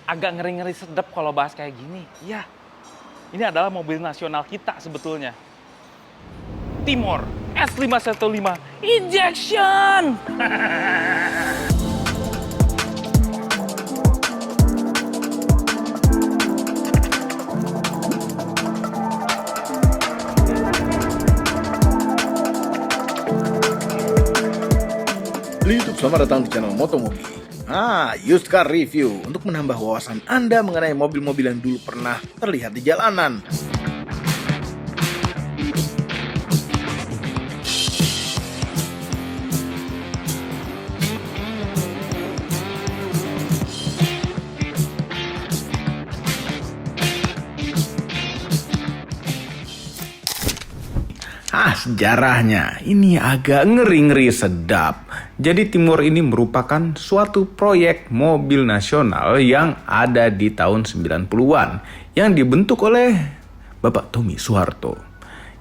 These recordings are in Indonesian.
agak ngeri-ngeri sedap kalau bahas kayak gini. Ya, ini adalah mobil nasional kita sebetulnya. Timor S515 Injection. YouTube, selamat datang di channel Motomobi. Used car review untuk menambah wawasan Anda mengenai mobil-mobil yang dulu pernah terlihat di jalanan. Sejarahnya ini agak ngeri-ngeri sedap. Jadi Timor ini merupakan suatu proyek mobil nasional yang ada di tahun 90-an yang dibentuk oleh Bapak Tommy Soeharto.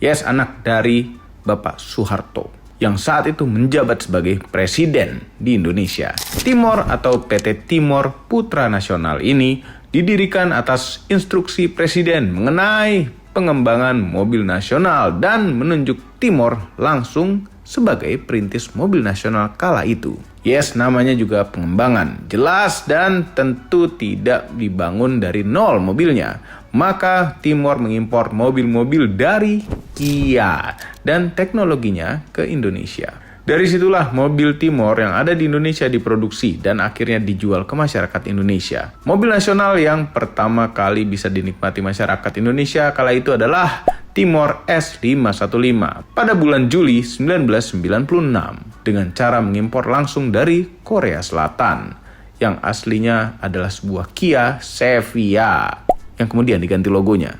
Yes, anak dari Bapak Soeharto yang saat itu menjabat sebagai presiden di Indonesia. Timor atau PT Timor Putra Nasional ini didirikan atas instruksi presiden mengenai pengembangan mobil nasional dan menunjuk Timor langsung sebagai perintis mobil nasional kala itu. Yes, namanya juga pengembangan. Jelas dan tentu tidak dibangun dari nol mobilnya. Maka Timor mengimpor mobil-mobil dari Kia dan teknologinya ke Indonesia. Dari situlah mobil Timor yang ada di Indonesia diproduksi dan akhirnya dijual ke masyarakat Indonesia. Mobil nasional yang pertama kali bisa dinikmati masyarakat Indonesia kala itu adalah Timor S515 pada bulan Juli 1996 dengan cara mengimpor langsung dari Korea Selatan yang aslinya adalah sebuah Kia Sevia yang kemudian diganti logonya.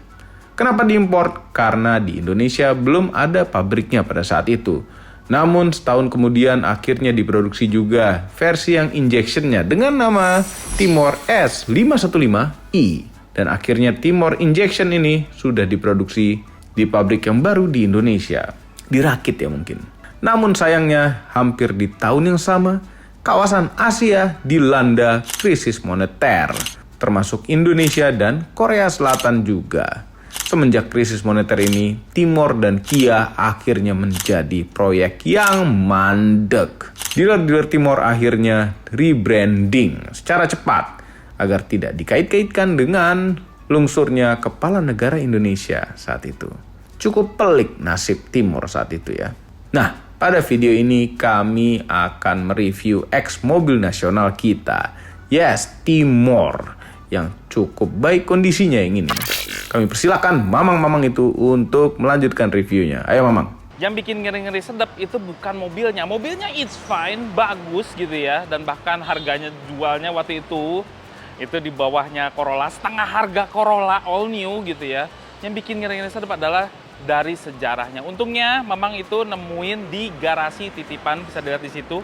Kenapa diimpor? Karena di Indonesia belum ada pabriknya pada saat itu. Namun setahun kemudian akhirnya diproduksi juga versi yang injectionnya dengan nama Timor S515i. Dan akhirnya Timor Injection ini sudah diproduksi di pabrik yang baru di Indonesia. Dirakit ya mungkin. Namun sayangnya hampir di tahun yang sama, kawasan Asia dilanda krisis moneter. Termasuk Indonesia dan Korea Selatan juga. Semenjak krisis moneter ini, Timor dan Kia akhirnya menjadi proyek yang mandek. Dealer-dealer Timor akhirnya rebranding secara cepat agar tidak dikait-kaitkan dengan lungsurnya kepala negara Indonesia saat itu. Cukup pelik nasib Timor saat itu ya. Nah, pada video ini kami akan mereview ex mobil nasional kita. Yes, Timor yang cukup baik kondisinya yang ini. Kami persilakan mamang-mamang itu untuk melanjutkan reviewnya. Ayo mamang. Yang bikin ngeri-ngeri sedap itu bukan mobilnya. Mobilnya it's fine, bagus gitu ya. Dan bahkan harganya jualnya waktu itu di bawahnya Corolla, setengah harga Corolla all new gitu ya. Yang bikin ngeri-ngeri sedap adalah dari sejarahnya. Untungnya mamang itu nemuin di garasi titipan, bisa dilihat di situ.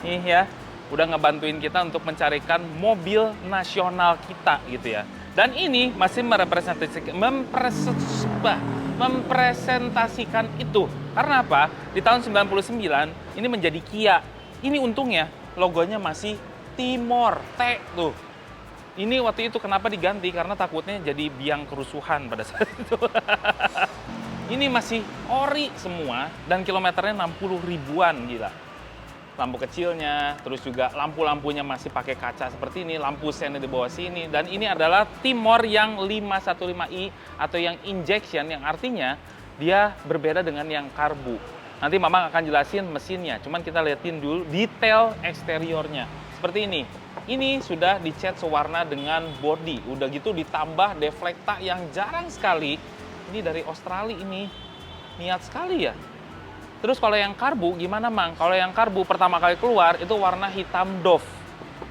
Nih ya, udah ngebantuin kita untuk mencarikan mobil nasional kita gitu ya. Dan ini masih mempresentasikan itu. Karena apa? Di tahun 99 ini menjadi Kia. Ini untungnya logonya masih Timor T tuh. Ini waktu itu kenapa diganti? Karena takutnya jadi biang kerusuhan pada saat itu. Ini masih ori semua dan kilometernya 60 ribuan, gila. Lampu kecilnya, terus juga lampu-lampunya masih pakai kaca seperti ini, lampu sen di bawah sini. Dan ini adalah Timor yang 515i atau yang injection, yang artinya dia berbeda dengan yang karbu. Nanti Mamang akan jelasin mesinnya, cuman kita liatin dulu detail eksteriornya. Seperti ini. Ini sudah dicat sewarna dengan body, udah gitu ditambah deflekta yang jarang sekali. Ini dari Australia ini, niat sekali ya. Terus kalau yang karbu gimana Mang? Kalau yang karbu pertama kali keluar itu warna hitam doff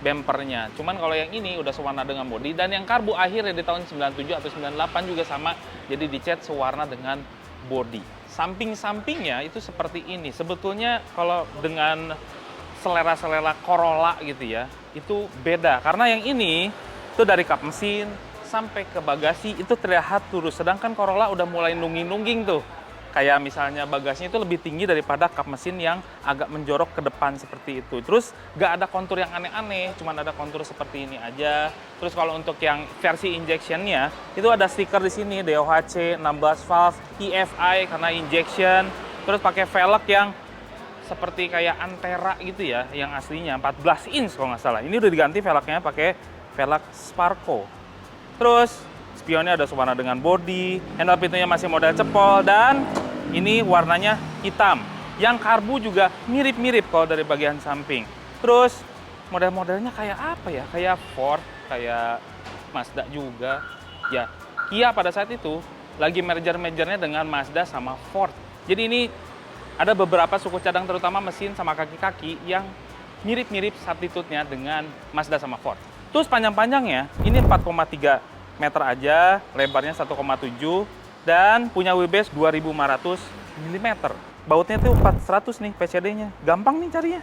bempernya. Cuman kalau yang ini udah sewarna dengan body. Dan yang karbu akhirnya di tahun 97 atau 98 juga sama. Jadi dicat sewarna dengan body. Samping-sampingnya itu seperti ini. Sebetulnya kalau dengan selera-selera Corolla gitu ya, itu beda. Karena yang ini itu dari kap mesin sampai ke bagasi itu terlihat lurus. Sedangkan Corolla udah mulai nungging-nungging tuh. Kayak misalnya bagasinya itu lebih tinggi daripada kap mesin yang agak menjorok ke depan seperti itu. Terus nggak ada kontur yang aneh-aneh, cuman ada kontur seperti ini aja. Terus kalau untuk yang versi injectionnya, itu ada stiker di sini, DOHC, 16 valve, EFI karena injection. Terus pakai velg yang seperti kayak Antera gitu ya, yang aslinya 14 inch kalau nggak salah. Ini udah diganti velgnya pakai velg Sparco. Terus spionnya ada sewarna dengan body, handle pintunya masih model cepol, dan ini warnanya hitam. Yang karbu juga mirip-mirip kalau dari bagian samping. Terus model-modelnya kayak apa ya? Kayak Ford, kayak Mazda juga. Ya, Kia pada saat itu lagi merger-mergernya dengan Mazda sama Ford. Jadi ini ada beberapa suku cadang terutama mesin sama kaki-kaki yang mirip-mirip substitute-nya dengan Mazda sama Ford. Terus panjang-panjangnya ini 4,3 meter aja, lebarnya 1,7 dan punya wheelbase 2500 mm. Bautnya tuh 400 nih PCD-nya. Gampang nih carinya.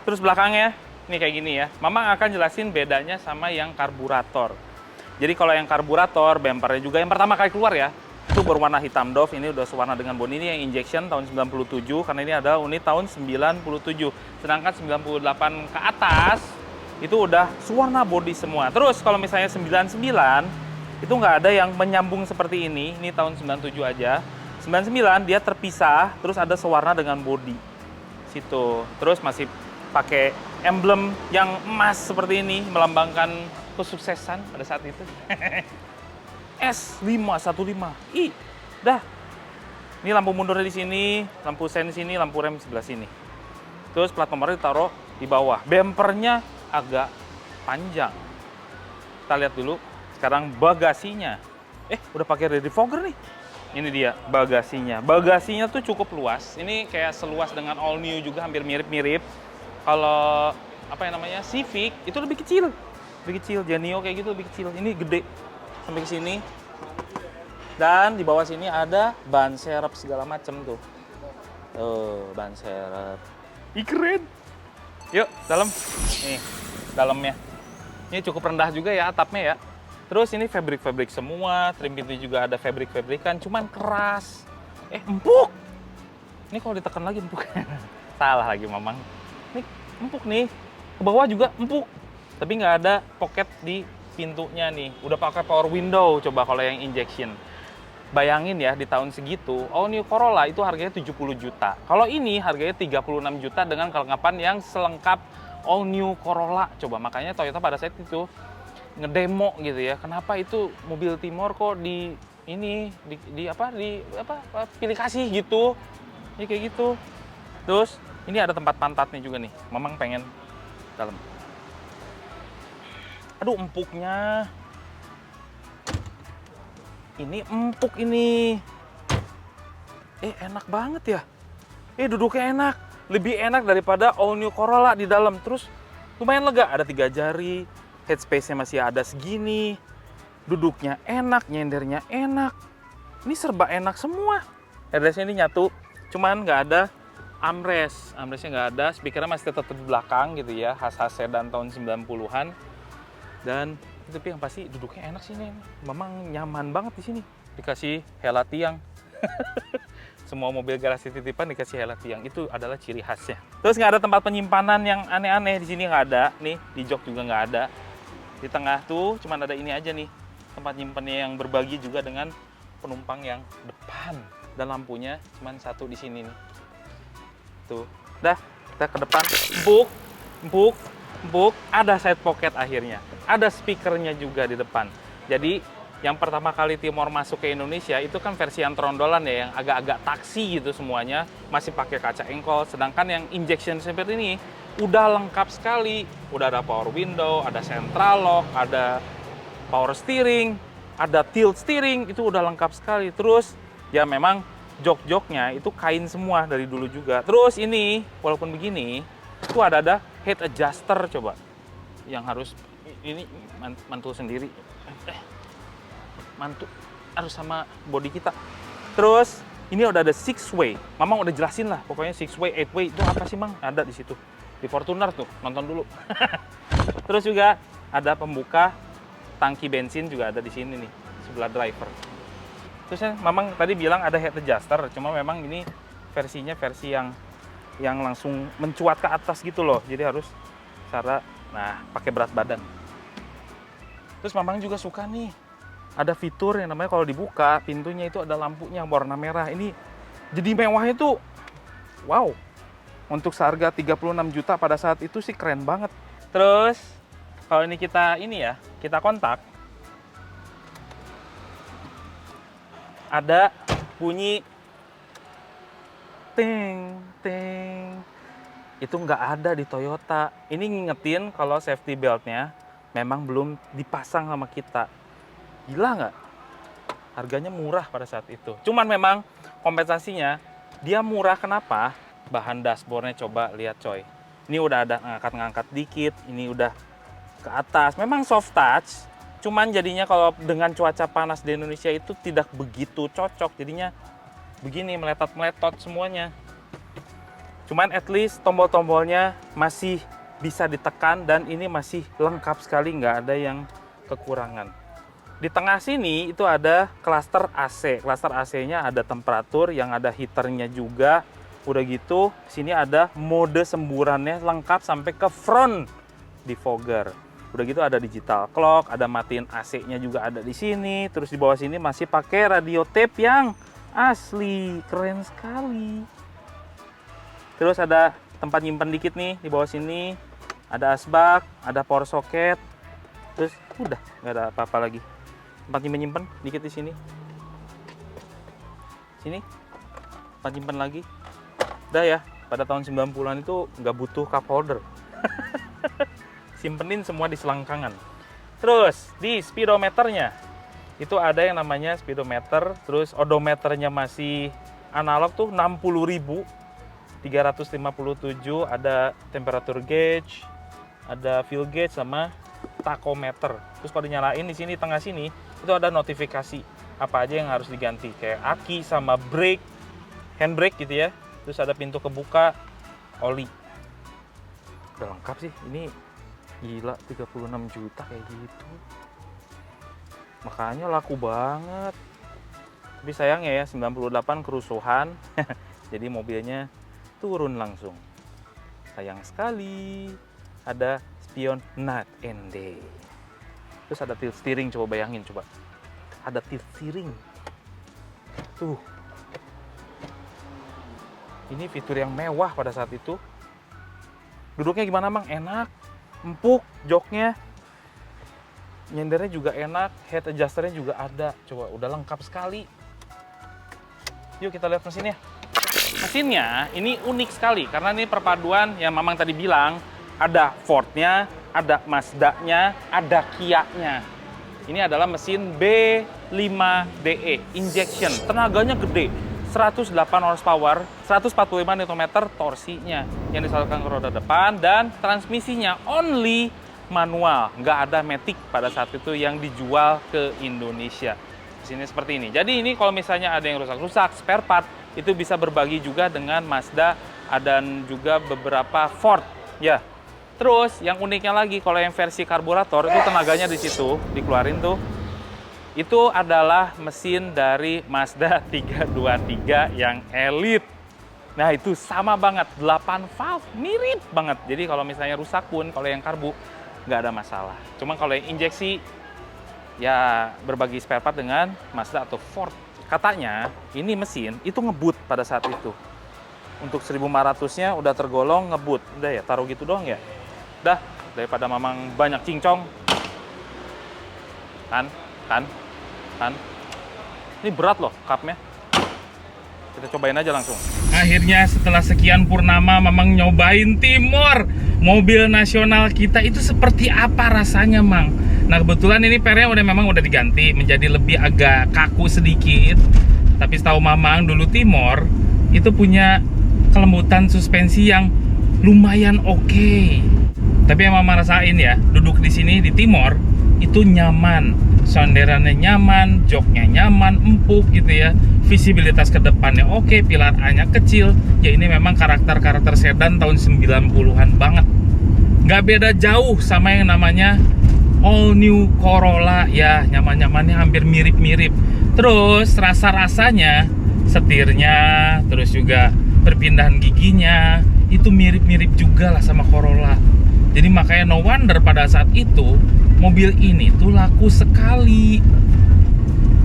Terus belakangnya nih kayak gini ya. Mamang akan jelasin bedanya sama yang karburator. Jadi kalau yang karburator, bempernya juga yang pertama kali keluar ya, itu berwarna hitam doff. Ini udah sewarna dengan bodi. Ini yang injection tahun 97 karena ini ada unit tahun 97. Sedangkan 98 ke atas itu udah sewarna bodi semua. Terus kalau misalnya 99 itu nggak ada yang menyambung seperti ini tahun 97 aja. 99 dia terpisah, terus ada sewarna dengan bodi situ. Terus masih pakai emblem yang emas seperti ini, melambangkan kesuksesan pada saat itu. S515. Ih, dah. Ini lampu mundurnya di sini, lampu sen di sini, lampu rem sebelah sini. Terus plat nomornya ditaruh di bawah. Bempernya agak panjang. Kita lihat dulu. Sekarang bagasinya. Udah pakai rear defogger nih. Ini dia bagasinya. Bagasinya tuh cukup luas. Ini kayak seluas dengan all new juga, hampir mirip-mirip. Kalau apa yang namanya Civic itu lebih kecil. Lebih kecil. Genio kayak gitu lebih kecil. Ini gede sampai ke sini. Dan di bawah sini ada ban serep segala macem tuh. Ban serep. Ih, keren. Yuk, dalam. Nih, dalamnya. Ini cukup rendah juga ya atapnya ya. Terus ini fabrik-fabrik semua, trim pintu juga ada fabrik-fabrikan, cuman keras. Empuk. Ini kalau ditekan lagi empuk. Salah lagi Mamang. Ini empuk nih. Ke bawah juga empuk. Tapi nggak ada pocket di pintunya nih. Udah pakai power window coba kalau yang injection. Bayangin ya di tahun segitu, all new Corolla itu harganya 70 juta. Kalau ini harganya 36 juta dengan kelengkapan yang selengkap all new Corolla. Coba makanya Toyota pada saat itu ngedemo gitu ya. Kenapa itu mobil Timor kok di pilih kasih gitu. Ya kayak gitu. Terus ini ada tempat pantatnya juga nih. Mamang pengen dalam. Aduh, empuknya. Ini empuk ini. Enak banget ya. Duduknya enak. Lebih enak daripada all new Corolla di dalam. Terus lumayan lega. Ada 3 jari. Headspace-nya masih ada segini. Duduknya enak, nyendernya enak. Ini serba enak semua. Headrest-nya ini nyatu, cuman nggak ada armrest. Armrest-nya nggak ada, speakernya masih tetap di belakang gitu ya, khas-khas sedan tahun 90-an. Dan tapi yang pasti duduknya enak sih nih. Memang nyaman banget di sini. Dikasih hela tiang. Semua mobil garasi titipan dikasih hela tiang. Itu adalah ciri khasnya. Terus nggak ada tempat penyimpanan yang aneh-aneh di sini, nggak ada. Nih, di jok juga nggak ada. Di tengah tuh cuman ada ini aja nih, tempat nyimpennya yang berbagi juga dengan penumpang yang depan. Dan lampunya cuman satu di sini nih. Tuh, dah kita ke depan. Empuk. Ada side pocket akhirnya. Ada speakernya juga di depan. Jadi yang pertama kali Timor masuk ke Indonesia itu kan versi yang trondolan ya, yang agak-agak taksi gitu semuanya. Masih pakai kaca engkol. Sedangkan yang injection seperti ini udah lengkap sekali. Udah ada power window, ada central lock, ada power steering, ada tilt steering, itu udah lengkap sekali. Terus ya memang jok-joknya itu kain semua dari dulu juga. Terus ini walaupun begini, itu ada head adjuster coba. Yang harus ini mantul sendiri. Mantul harus sama body kita. Terus ini udah ada 6-way. Mamang udah jelasin lah, pokoknya 6-way, 8-way itu apa sih, Mang? Ada di situ. Di Fortuner tuh, nonton dulu. Terus juga ada pembuka tangki bensin juga ada di sini nih, sebelah driver. Terus Mamang tadi bilang ada head adjuster, cuma memang ini versinya versi yang langsung mencuat ke atas gitu loh. Jadi harus pakai berat badan. Terus Mamang juga suka nih, ada fitur yang namanya kalau dibuka pintunya itu ada lampunya warna merah. Ini jadi mewahnya tuh wow. Untuk seharga 36 juta pada saat itu sih keren banget. Terus kalau ini kita kontak, ada bunyi ting ting. Itu nggak ada di Toyota. Ini ngingetin kalau safety beltnya memang belum dipasang sama kita. Gila nggak? Harganya murah pada saat itu. Cuman memang kompensasinya dia murah kenapa? Bahan dashboardnya coba lihat coy. Ini udah ada ngangkat-ngangkat dikit. Ini udah ke atas. Memang soft touch. Cuman jadinya kalau dengan cuaca panas di Indonesia itu tidak begitu cocok. Jadinya begini, meletot-meletot semuanya. Cuman at least tombol-tombolnya masih bisa ditekan dan ini masih lengkap sekali, nggak ada yang kekurangan. Di tengah sini itu ada klaster AC. Klaster AC-nya ada temperatur, yang ada heaternya juga. Udah gitu, sini ada mode semburannya lengkap sampai ke front defogger. Udah gitu ada digital clock, ada matiin AC-nya juga ada di sini. Terus di bawah sini masih pakai radio tape yang asli, keren sekali. Terus ada tempat nyimpen dikit nih di bawah sini. Ada asbak, ada power socket. Terus udah nggak ada apa-apa lagi. Tempat nyimpen dikit di sini. Sini tempat nyimpen lagi. Udah ya, pada tahun 90-an itu nggak butuh cup holder. Simpenin semua di selangkangan. Terus di speedometernya itu ada yang namanya speedometer, terus odometernya masih analog tuh 60.000, 357, ada temperature gauge, ada fuel gauge sama tachometer. Terus kalau dinyalain di sini tengah sini itu ada notifikasi apa aja yang harus diganti, kayak aki sama brake, handbrake gitu ya. Terus ada pintu kebuka, oli. Udah lengkap sih. Ini gila 36 juta kayak gitu. Makanya laku banget. Tapi sayangnya ya 98 kerusuhan. Jadi mobilnya turun langsung. Sayang sekali. Ada spion night and day. Terus ada tilt steering, coba bayangin coba. Ada tilt steering. Tuh. Ini fitur yang mewah pada saat itu. Duduknya gimana Bang? Enak, empuk, joknya. Nyendernya juga enak, head adjusternya juga ada. Coba, udah lengkap sekali. Yuk kita lihat mesinnya. Mesinnya ini unik sekali karena ini perpaduan yang Mamang tadi bilang. Ada Ford-nya, ada Mazda-nya, ada Kia-nya. Ini adalah mesin B5DE injection. Tenaganya gede. 108 horsepower, 145 Nm torsinya yang disalurkan ke roda depan, dan transmisinya only manual, nggak ada matic pada saat itu yang dijual ke Indonesia. Di sini seperti ini. Jadi ini kalau misalnya ada yang rusak-rusak, spare part itu bisa berbagi juga dengan Mazda dan juga beberapa Ford. Ya. Terus yang uniknya lagi kalau yang versi karburator itu tenaganya di situ dikeluarin tuh. Itu adalah mesin dari Mazda 323 yang Elite. Nah itu sama banget, 8 valve, mirip banget. Jadi kalau misalnya rusak pun, kalau yang karbu nggak ada masalah. Cuma kalau yang injeksi, ya berbagi spare part dengan Mazda atau Ford. Katanya ini mesin itu ngebut pada saat itu. Untuk 1500-nya udah tergolong ngebut. Udah ya, taruh gitu doang ya. Udah, daripada Mamang banyak cincong. Kan? Ini berat loh cupnya. Kita cobain aja langsung. Akhirnya setelah sekian purnama Mamang nyobain Timor. Mobil nasional kita itu seperti apa rasanya, Mang? Nah kebetulan ini pernya memang udah diganti menjadi lebih agak kaku sedikit. Tapi setahu Mamang dulu Timor itu punya kelembutan suspensi yang lumayan oke. Tapi yang Mamang rasain ya, duduk di sini di Timor itu nyaman. Sonderannya nyaman, joknya nyaman, empuk gitu ya. Visibilitas ke depannya oke, pilar A-nya kecil. Ya ini memang karakter-karakter sedan tahun 90-an banget. Nggak beda jauh sama yang namanya all new Corolla ya, nyaman-nyamannya hampir mirip-mirip. Terus rasa-rasanya, setirnya, terus juga perpindahan giginya itu mirip-mirip juga lah sama Corolla. Jadi makanya no wonder pada saat itu mobil ini tuh laku sekali.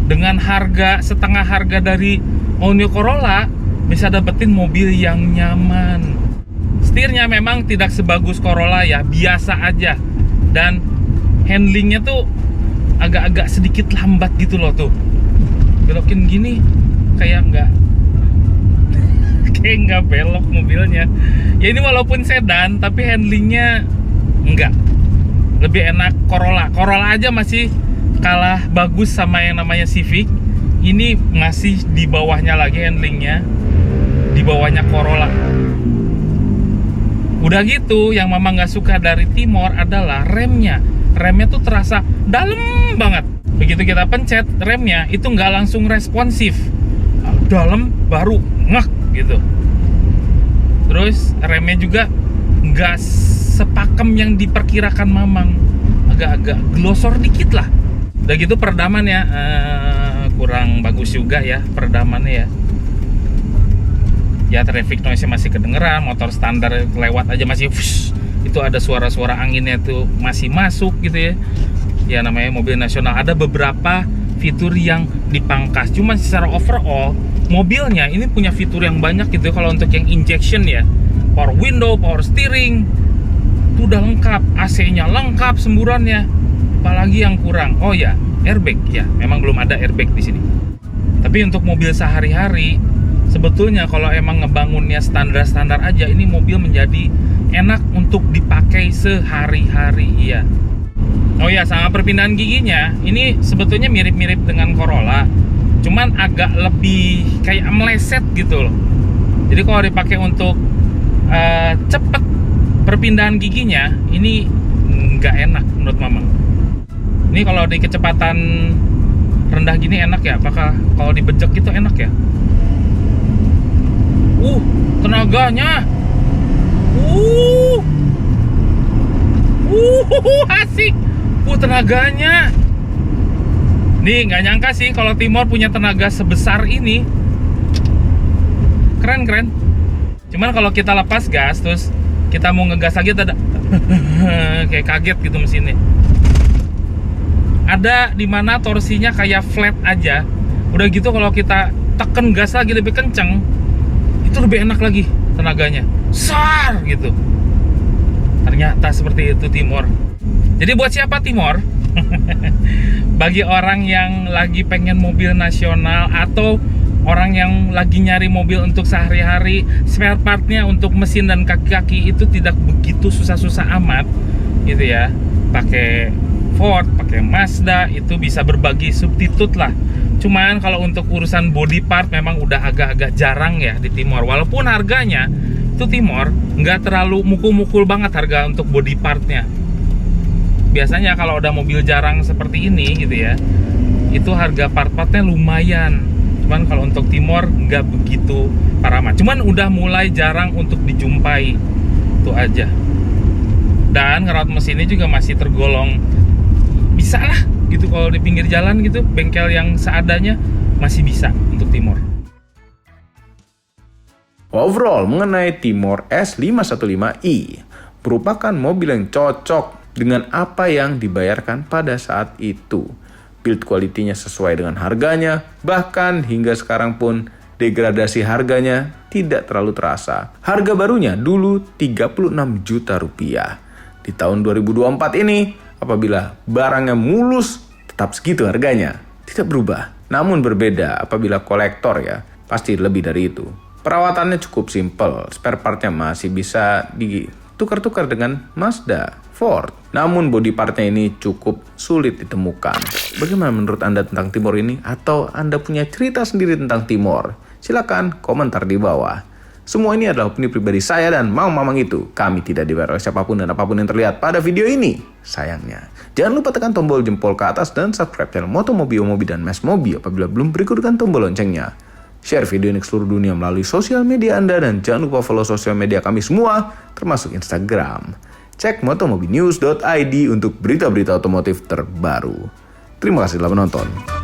Dengan harga setengah harga dari all new Corolla bisa dapetin mobil yang nyaman. Setirnya memang tidak sebagus Corolla ya, biasa aja. Dan handlingnya tuh agak-agak sedikit lambat gitu loh tuh. Belokin gini kayak nggak belok mobilnya. Ya ini walaupun sedan tapi handlingnya enggak. Lebih enak Corolla. Corolla aja masih kalah bagus sama yang namanya Civic. Ini masih di bawahnya lagi handlingnya, di bawahnya Corolla. Udah gitu, yang mama nggak suka dari Timor adalah remnya. Remnya tuh terasa dalam banget. Begitu kita pencet remnya, itu nggak langsung responsif. Dalam baru ngek gitu. Terus remnya juga nggak sepakem yang diperkirakan Mamang. Agak-agak glosor dikit lah. Udah gitu peredamannya kurang bagus juga ya peredamannya ya. Ya traffic noise-nya masih kedengeran, motor standar lewat aja masih itu ada suara-suara anginnya tuh masih masuk gitu ya. Ya namanya mobil nasional, ada beberapa fitur yang dipangkas. Cuman secara overall mobilnya ini punya fitur yang banyak gitu. Kalau untuk yang injection ya, power window, power steering itu udah lengkap, AC-nya lengkap semburannya. Apalagi yang kurang? Oh ya, airbag ya. Memang belum ada airbag di sini. Tapi untuk mobil sehari-hari sebetulnya kalau emang ngebangunnya standar-standar aja, ini mobil menjadi enak untuk dipakai sehari-hari ya. Oh ya, sama perpindahan giginya, ini sebetulnya mirip-mirip dengan Corolla, cuman agak lebih kayak meleset gitu loh. Jadi kalau dipakai untuk cepet perpindahan giginya, ini nggak enak menurut Mamang. Ini kalau di kecepatan rendah gini enak ya? Apakah kalau dibejek gitu enak ya? Tenaganya, asik. Tenaganya. Nih nggak nyangka sih kalau Timor punya tenaga sebesar ini. Keren. Cuman kalau kita lepas gas terus kita mau ngegas lagi ada kayak kaget gitu mesinnya. Ada dimana torsinya kayak flat aja. Udah gitu kalau kita tekan gas lagi lebih kenceng, itu lebih enak lagi tenaganya. Sar gitu. Ternyata seperti itu Timor. Jadi buat siapa Timor? Bagi orang yang lagi pengen mobil nasional atau orang yang lagi nyari mobil untuk sehari-hari, spare partnya untuk mesin dan kaki-kaki itu tidak begitu susah-susah amat gitu ya. Pakai Ford, pakai Mazda itu bisa berbagi substitut lah. Cuman kalau untuk urusan body part memang udah agak-agak jarang ya di Timor. Walaupun harganya itu Timor nggak terlalu mukul-mukul banget harga untuk body partnya. Biasanya kalau ada mobil jarang seperti ini gitu ya, itu harga part-partnya lumayan. Cuman kalau untuk Timor nggak begitu parah. Cuman udah mulai jarang untuk dijumpai. Itu aja. Dan ngerawat mesinnya juga masih tergolong bisa lah gitu. Kalau di pinggir jalan gitu, bengkel yang seadanya masih bisa untuk Timor. Overall mengenai Timor S515i merupakan mobil yang cocok dengan apa yang dibayarkan pada saat itu. Build quality-nya sesuai dengan harganya, bahkan hingga sekarang pun degradasi harganya tidak terlalu terasa. Harga barunya dulu 36 juta rupiah. Di tahun 2024 ini, apabila barangnya mulus, tetap segitu harganya. Tidak berubah. Namun berbeda apabila kolektor ya, pasti lebih dari itu. Perawatannya cukup simpel, spare partnya masih bisa ditukar-tukar dengan Mazda, Ford. Namun body partnya ini cukup sulit ditemukan. Bagaimana menurut Anda tentang Timor ini? Atau Anda punya cerita sendiri tentang Timor? Silakan komentar di bawah. Semua ini adalah opini pribadi saya dan Mamang itu. Kami tidak dibayar oleh siapapun dan apapun yang terlihat pada video ini. Sayangnya. Jangan lupa tekan tombol jempol ke atas dan subscribe channel Motomobi, Omobi, dan Mes Mobi apabila belum berikut dengan tombol loncengnya. Share video ini ke seluruh dunia melalui sosial media Anda dan jangan lupa follow sosial media kami semua, termasuk Instagram. Cek motomobinews.id untuk berita-berita otomotif terbaru. Terima kasih telah menonton.